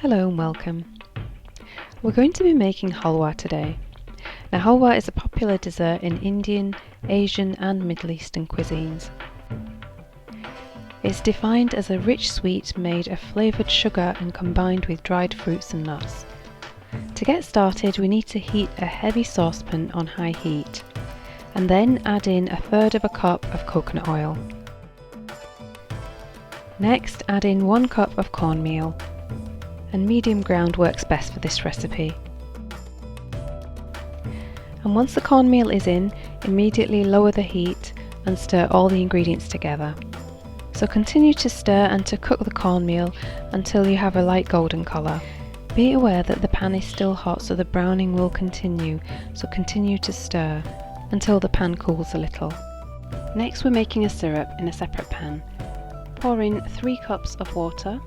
Hello and welcome. We're going to be making halwa today. Now halwa is a popular dessert in Indian, Asian and Middle Eastern cuisines. It's defined as a rich sweet made of flavoured sugar and combined with dried fruits and nuts. To get started we need to heat a heavy saucepan on high heat and then add in 1/3 cup of coconut oil. Next add in 1 cup of cornmeal, and medium ground works best for this recipe. And once the cornmeal is in, immediately lower the heat and stir all the ingredients together. So continue to stir and to cook the cornmeal until you have a light golden colour. Be aware that the pan is still hot, so the browning will continue, so continue to stir until the pan cools a little. Next we're making a syrup in a separate pan. Pour in 3 cups of water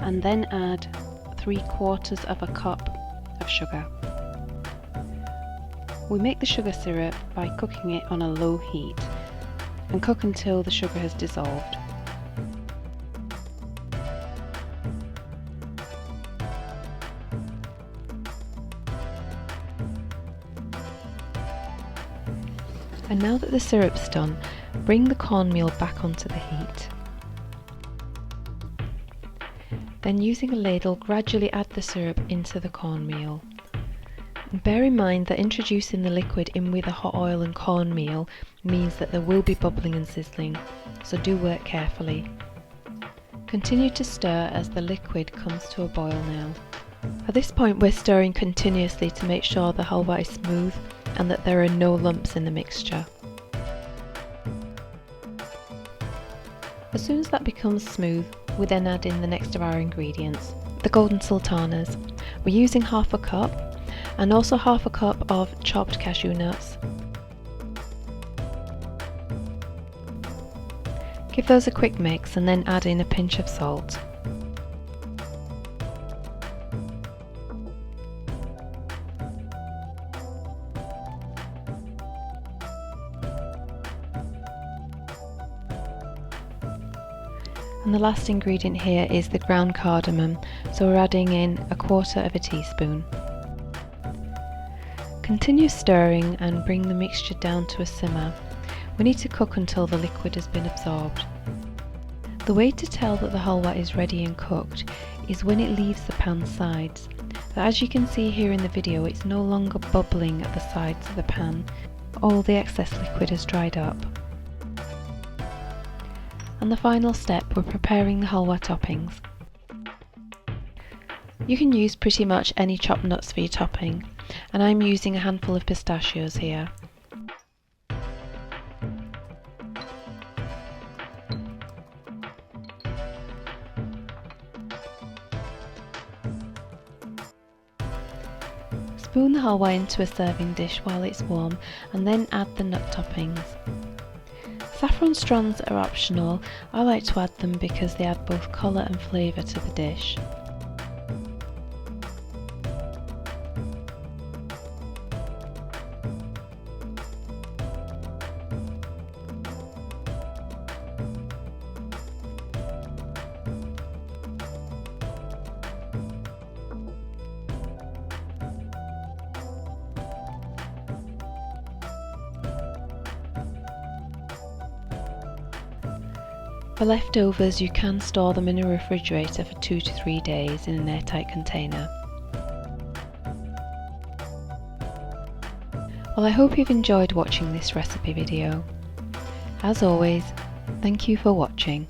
and then add 3/4 cup of sugar. We make the sugar syrup by cooking it on a low heat and cook until the sugar has dissolved. And now that the syrup's done, bring the cornmeal back onto the heat. Then using a ladle, gradually add the syrup into the cornmeal. And bear in mind that introducing the liquid in with the hot oil and cornmeal means that there will be bubbling and sizzling, so do work carefully. Continue to stir as the liquid comes to a boil now. At this point we're stirring continuously to make sure the halwa is smooth and that there are no lumps in the mixture. As soon as that becomes smooth, we then add in the next of our ingredients, the golden sultanas. We're using 1/2 cup and also 1/2 cup of chopped cashew nuts. Give those a quick mix and then add in a pinch of salt. And the last ingredient here is the ground cardamom, so we're adding in 1/4 teaspoon. Continue stirring and bring the mixture down to a simmer. We need to cook until the liquid has been absorbed. The way to tell that the halwa is ready and cooked is when it leaves the pan sides. But as you can see here in the video, it's no longer bubbling at the sides of the pan. All the excess liquid has dried up. And the final step, we're preparing the halwa toppings. You can use pretty much any chopped nuts for your topping, and I'm using a handful of pistachios here. Spoon the halwa into a serving dish while it's warm and then add the nut toppings. Saffron strands are optional. I like to add them because they add both colour and flavour to the dish. For leftovers, you can store them in a refrigerator for 2 to 3 days in an airtight container. Well, I hope you've enjoyed watching this recipe video. As always, thank you for watching.